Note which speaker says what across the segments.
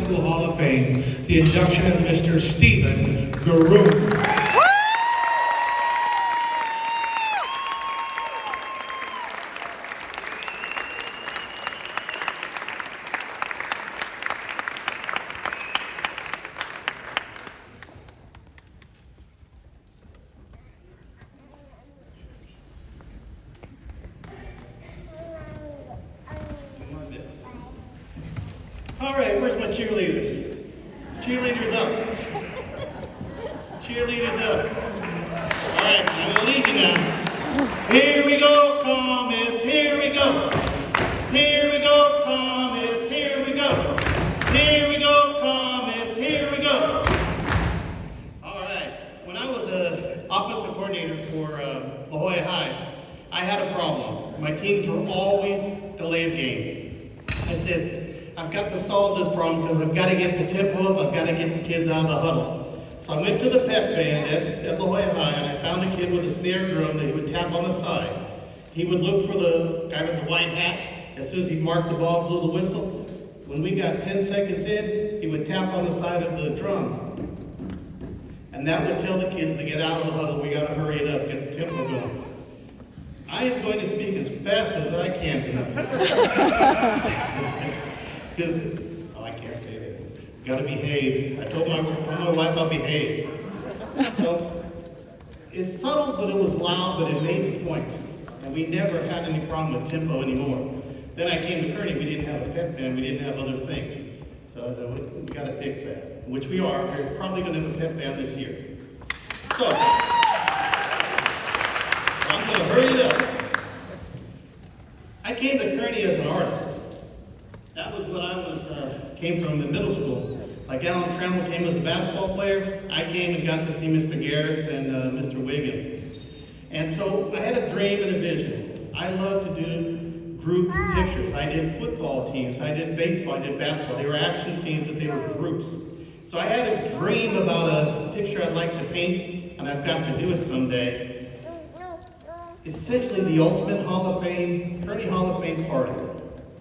Speaker 1: School Hall of Fame, the induction of Mr. Stephen Grooms.
Speaker 2: All right, where's my cheerleaders? Cheerleaders up. Cheerleaders up. All right, I'm gonna lead you now. Here we go, Comets, here we go. Here we go, Comets, here we go. Here we go, Comets, here we go. All right, when I was an offensive coordinator for La Jolla High, I had a problem. My teams were always delayed game. I said, I've got to solve this problem because I've got to get the tempo up, I've got to get the kids out of the huddle. So I went to the pep band at La Jolla High and I found a kid with a snare drum that he would tap on the side. He would look for the guy with the white hat. As soon as he marked the ball, blew the whistle. When we got 10 seconds in, he would tap on the side of the drum. And that would tell the kids to get out of the huddle. We got to hurry it up, get the tempo going. I am going to speak as fast as I can tonight. Because, I can't say that. Gotta behave. I told my wife I'll behave. So, it's subtle, but it was loud, but it made the point. And we never had any problem with tempo anymore. Then I came to Kearny, we didn't have a pep band, we didn't have other things. So I said, we gotta fix that. Which we are. We're probably gonna have a pep band this year. So, I'm gonna hurry it up. I came to Kearny as an artist. That was what I came from in middle school. Like Alan Trammell came as a basketball player, I came and got to see Mr. Garris and Mr. Wiggins. And so I had a dream and a vision. I love to do group pictures. I did football teams, I did baseball, I did basketball. They were action scenes, but they were groups. So I had a dream about a picture I'd like to paint, and I've got to do it someday. It's essentially the ultimate Hall of Fame, Kearny Hall of Fame party.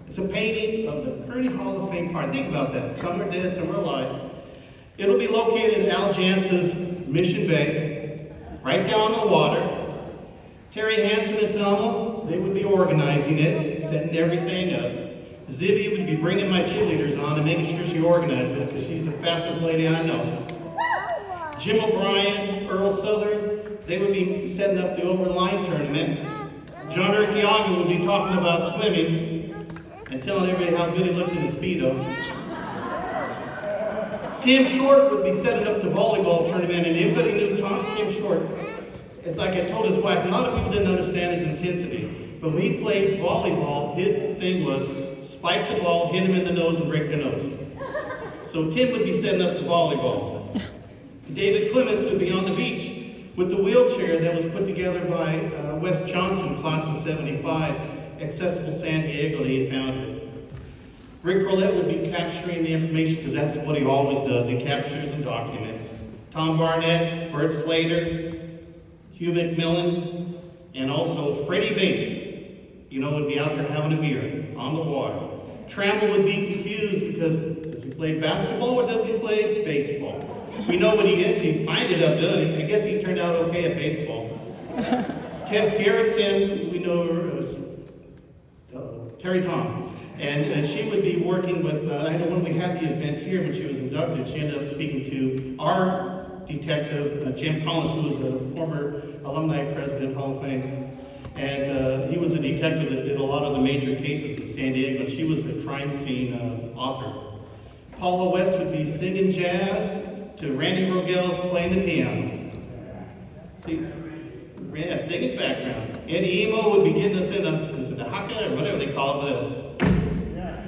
Speaker 2: It's a painting of the Kearny Hall of Fame party. Think about that. Some are dead, some are alive. It'll be located in Al Jance's Mission Bay, right down the water. Terry Hansen and Thelma, they would be organizing it, setting everything up. Zibby would be bringing my cheerleaders on and making sure she organizes it, because she's the fastest lady I know. Jim O'Brien, Earl Southern, they would be setting up the over-the-line tournament. John Urquiaga would be talking about swimming and telling everybody how good he looked in the Speedo. Tim Short would be setting up the volleyball tournament, and everybody knew Tim Short. It's like I told his wife, a lot of people didn't understand his intensity, but when he played volleyball, his thing was spike the ball, hit him in the nose, and break their nose. So Tim would be setting up the volleyball. David Clements would be on the beach with the wheelchair that was put together by Wes Johnson, class of 75, Accessible San Diego, that he founded. Rick Roulette would be capturing the information, because that's what he always does. He captures and documents. Tom Barnett, Bert Slater, Hugh McMillan, and also Freddie Bates, would be out there having a beer on the water. Trammell would be confused because does he play basketball or does he play baseball? We know what he is. He ended up doing it. I guess he turned out okay at baseball. Tess Garrison, we know her as Terry Tom. And she would be working with, I know when we had the event here, when she was inducted, she ended up speaking to our detective, Jim Collins, who was a former alumni president, Hall of Fame. And he was a detective that did a lot of the major cases in San Diego, and she was a crime scene author. Paula West would be singing jazz to Randy Rogel's playing the piano. See, yeah, singing background. Eddie Emo would be getting us in a haka or whatever they call it,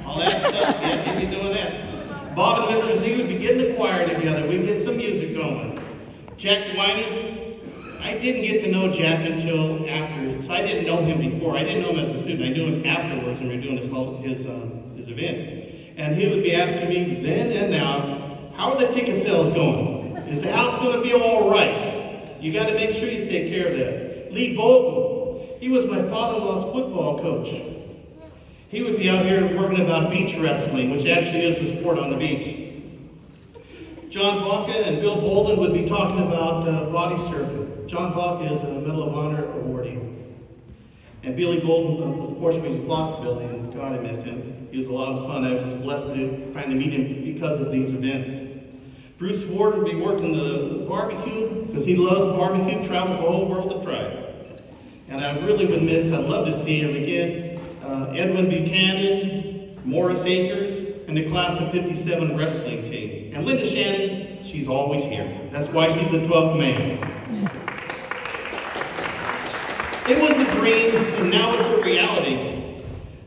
Speaker 2: all that stuff. Yeah, he'd be doing that. Bob and Mr. Z would be getting the choir together. We'd get some music going. Jack Winans, I didn't get to know Jack until after, so I didn't know him before. I didn't know him as a student. I knew him afterwards when we were doing his event. And he would be asking me then and now, how are the ticket sales going? Is the house going to be all right? You got to make sure you take care of that. Lee Bolton, he was my father-in-law's football coach. he would be out here working about beach wrestling, which actually is a sport on the beach. John Baca and Bill Bolden would be talking about body surfing. John Baca is a Medal of Honor awardee. And Billy Bolden, of course, we just lost Billy, and God, I miss him. He was a lot of fun. I was blessed to kind of meet him because of these events. Bruce Ward would be working the barbecue, because he loves barbecue, travels the whole world to try it. And I really would miss, I'd love to see him again. Edwin Buchanan, Morris Akers, and the class of 57 wrestling team. And Linda Shannon, she's always here. That's why she's the 12th man. It was a dream, and now it's a reality.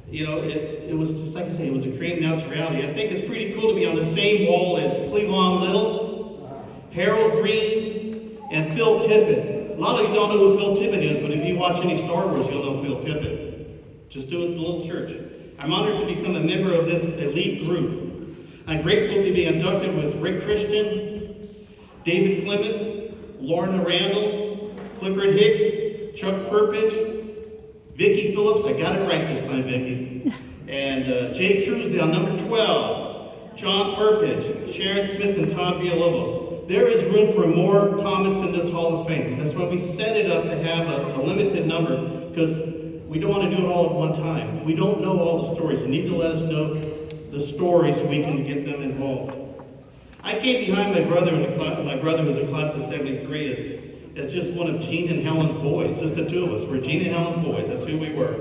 Speaker 2: You know, it was just like I say, it was a dream, now it's a reality. I think it's pretty cool to be on the same wall as Cleavon Little, Harold Green, and Phil Tippett. A lot of you don't know who Phil Tippett is, but if you watch any Star Wars, you'll know Phil Tippett. Just do it at the little church. I'm honored to become a member of this elite group. I'm grateful to be inducted with Rick Christian, David Clements, Lorna Randall, Clifford Hicks, Chuck Perpich, Vicki Phillips, I got it right this time, Vicki, and Jay Truesdale, number 12, John Perpich, Sharon Smith, and Todd Villalobos. There is room for more comments in this Hall of Fame. That's why we set it up to have a limited number, because we don't want to do it all at one time. We don't know all the stories. You need to let us know the stories so we can get them involved. I came behind my brother in the class. My brother was a class of 73 as just one of Gene and Helen's boys. Just the two of us. We're Gene and Helen's boys. That's who we were.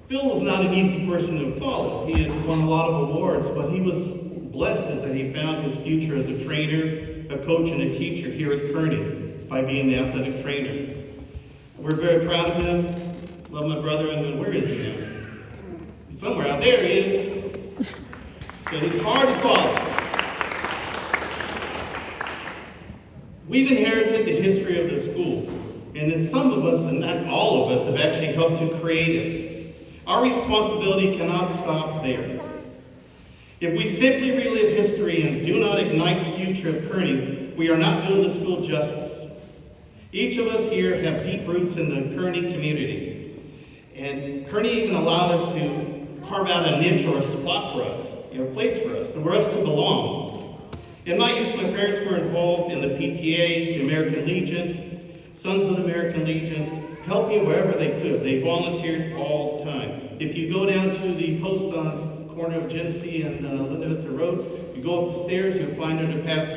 Speaker 2: Phil was not an easy person to follow. He had won a lot of awards, but he was blessed as that he found his future as a trainer, a coach, and a teacher here at Kearny by being the athletic trainer. We're very proud of him. Love my brother, and where is he now? Somewhere out there he is. So he's hard to follow. We've inherited the history of the school, and then some of us, and not all of us, have actually helped to create it. Our responsibility cannot stop there. If we simply relive history and do not ignite the future of Kearny, we are not doing the school justice. Each of us here have deep roots in the Kearny community. And Kearny even allowed us to carve out a niche or a spot for us, a place for us, for us to belong. In my youth, my parents were involved in the PTA, the American Legion, Sons of the American Legion, helping wherever they could. They volunteered all the time. If you go down to the post on the corner of Genesee and Linda Vista Road, you go up the stairs, you'll find under past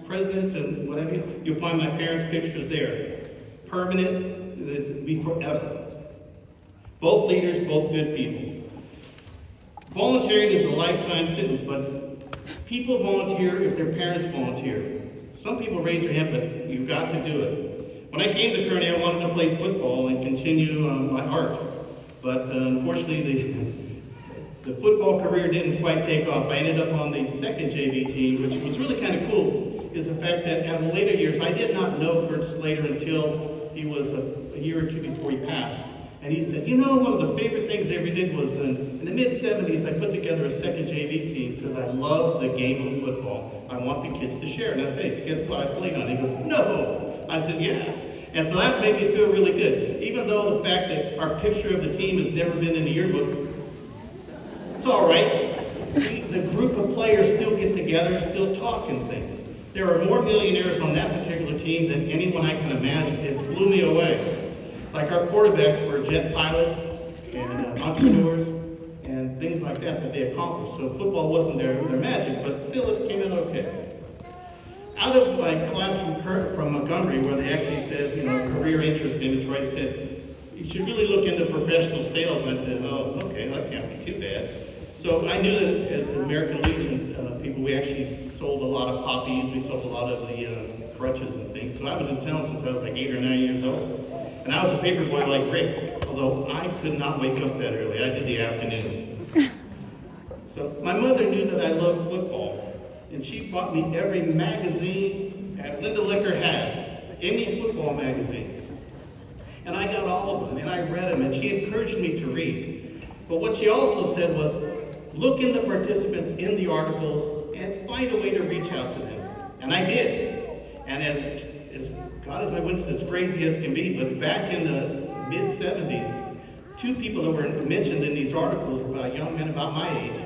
Speaker 2: presidents and whatever, you'll find my parents' pictures there. Permanent, it'll be forever. Both leaders, both good people. Volunteering is a lifetime sentence, but people volunteer if their parents volunteer. Some people raise their hand, but you've got to do it. When I came to Kearny, I wanted to play football and continue my art. But unfortunately, the football career didn't quite take off. I ended up on the second JV team, which was really kind of cool, is the fact that in later years, I did not know Kurt Slater until he was a year or two before he passed. And he said, you know, one of the favorite things I ever did was in the mid-70s, I put together a second JV team because I love the game of football. I want the kids to share. And I said, hey, guess what I played on? He goes, no. I said, yeah. And so that made me feel really good. Even though the fact that our picture of the team has never been in the yearbook, it's all right. The group of players still get together and still talk and things. There are more millionaires on that particular team than anyone I can imagine. It blew me away. Like our quarterbacks were jet pilots and entrepreneurs and things like that they accomplished. So football wasn't their magic, but still it came out okay. Out of my classroom from Montgomery, where they actually said, you know, career interest in Detroit, said, you should really look into professional sales. And I said, oh, okay, that can't be too bad. So I knew that as the American Legion people, we actually sold a lot of poppies, we sold a lot of the crutches and things. So I was in sales since I was like 8 or 9 years old. And I was a paper boy like Rick, although I could not wake up that early. I did the afternoon. So my mother knew that I loved football, and she bought me every magazine that Linda Licker had, any football magazine. And I got all of them, and I read them, and she encouraged me to read. But what she also said was, look in the participants in the articles and find a way to reach out to them. And I did. And as God is my witness, as crazy as can be, but back in the mid-70s, two people that were mentioned in these articles were young men about my age,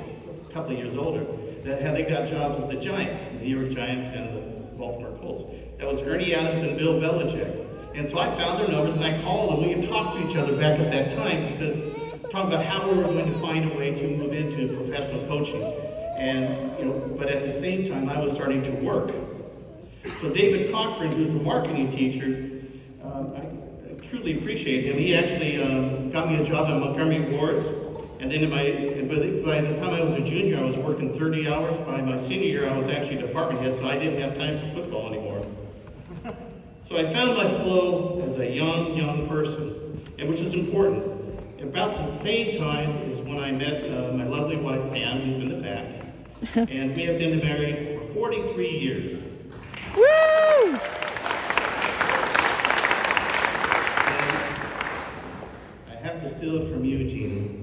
Speaker 2: a couple of years older, that they got jobs with the Giants, the New York Giants and the Baltimore Colts. That was Ernie Adams and Bill Belichick. And so I found their numbers and I called them. We had talked to each other back at that time because talking about how we were going to find a way to move into professional coaching. And, but at the same time, I was starting to work. So David Cochran, who's a marketing teacher, I truly appreciate him. He actually got me a job at Montgomery Ward's. And then by the time I was a junior, I was working 30 hours. By my senior year, I was actually department head, so I didn't have time for football anymore. So I found my flow as a young person, and which is important. About the same time is when I met my lovely wife, Pam, who's in the back. And we have been married for 43 years.
Speaker 3: Woo!
Speaker 2: I have to steal it from you, Gene.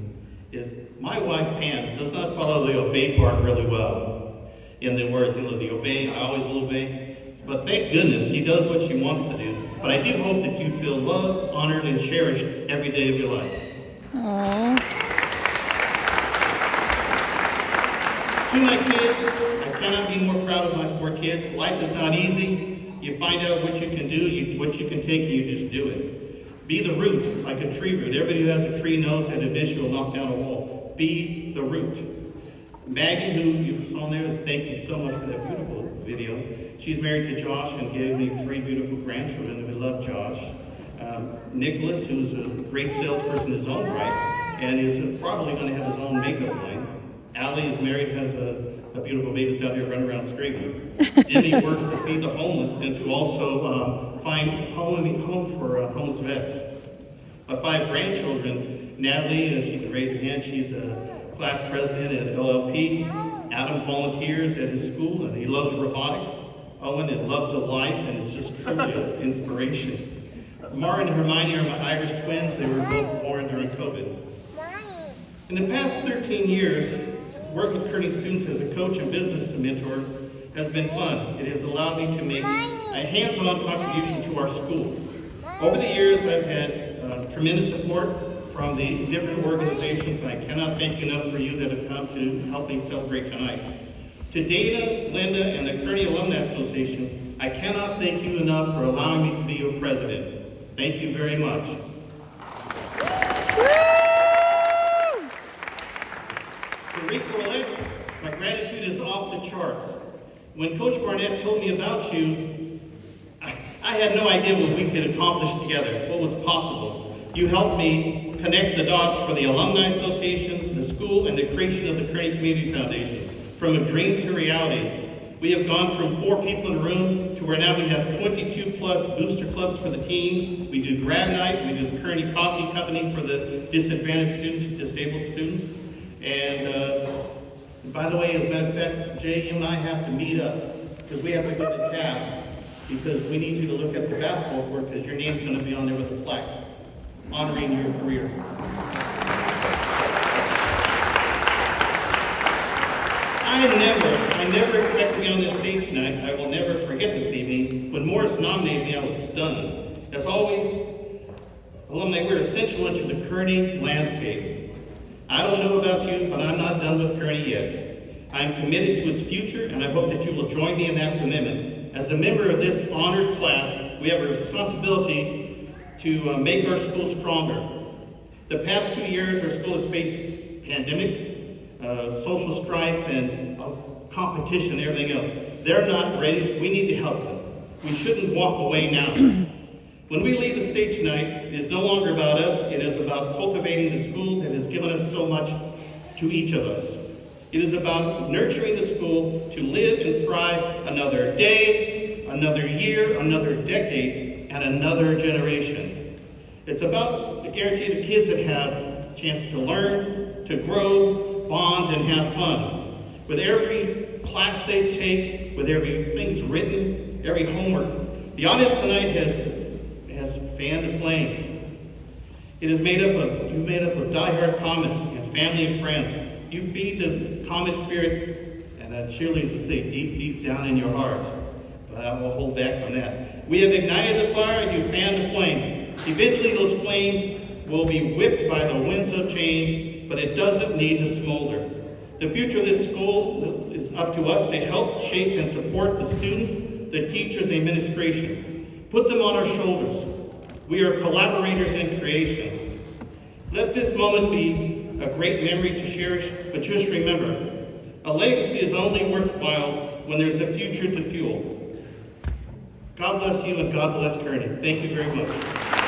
Speaker 2: Is my wife, Pam, does not follow the obey part really well. In the words, the obey, I always will obey. But thank goodness she does what she wants to do. But I do hope that you feel loved, honored, and cherished every day of your life.
Speaker 3: Aww.
Speaker 2: To my kids, I cannot be more proud of my 4 kids. Life is not easy. You find out what you can do, what you can take, and you just do it. Be the root, like a tree root. Everybody who has a tree knows that eventually will knock down a wall. Be the root. Maggie, who you saw there, thank you so much for that beautiful video. She's married to Josh and gave me 3 beautiful grandchildren, and we love Josh. Nicholas, who's a great salesperson in his own right, and is probably going to have his own makeup line. Allie is married, has a beautiful baby that's out here running around screaming. Demi works to feed the homeless and to also find homes for homeless vets. My 5 grandchildren, Natalie, she can raise her hand, she's a class president at LLP. Adam volunteers at his school and he loves robotics. Owen loves of life and is just truly an inspiration. Mara and Hermione are my Irish twins. They were both born during COVID. In the past 13 years, work with Kearny students as a coach and business mentor has been fun. It has allowed me to make a hands-on contribution to our school. Over the years, I've had tremendous support from the different organizations, and I cannot thank enough for you that have come to help me celebrate tonight. To Dana, Linda, and the Kearny Alumni Association, I cannot thank you enough for allowing me to be your president. Thank you very much. To Rico, my gratitude is off the charts. When Coach Barnett told me about you, I had no idea what we could accomplish together, what was possible. You helped me connect the dots for the Alumni Association, the school, and the creation of the Kearny Community Foundation. From a dream to reality. We have gone from 4 people in a room to where now we have 22 plus booster clubs for the teams. We do grad night, we do the Kearny Coffee Company for the disadvantaged students, disabled students. And by the way, as a matter of fact, Jay, you and I have to meet up because we have to go to task because we need you to look at the basketball court because your name's going to be on there with a plaque honoring your career. I never expected to be on this stage tonight. I will never forget this evening. When Morris nominated me, I was stunned. As always, alumni, we're essential into the Kearny landscape. I don't know about you, but I'm not done with Kearny yet. I am committed to its future, and I hope that you will join me in that commitment. As a member of this honored class, we have a responsibility to make our school stronger. The past 2 years, our school has faced pandemics, social strife, and competition and everything else. They're not ready. We need to help them. We shouldn't walk away now. When we leave the stage tonight, it is no longer about us. It is about cultivating the school that has given us so much to each of us. It is about nurturing the school to live and thrive another day, another year, another decade, and another generation. It's about the guarantee the kids that have a chance to learn, to grow, bond, and have fun. With every class they take, with everything's written, every homework, the audience tonight has fanned the flames. It is made up of diehard comments and family and friends. You feed the comic spirit, and cheerleaders would say deep down in your heart. But I will hold back from that. We have ignited the fire, and you fanned the flames. Eventually, those flames will be whipped by the winds of change, but it doesn't need to smolder. The future of this school is up to us to help shape and support the students, the teachers, and administration. Put them on our shoulders. We are collaborators in creation. Let this moment be a great memory to cherish, but just remember, a legacy is only worthwhile when there's a future to fuel. God bless you and God bless Kearny. Thank you very much.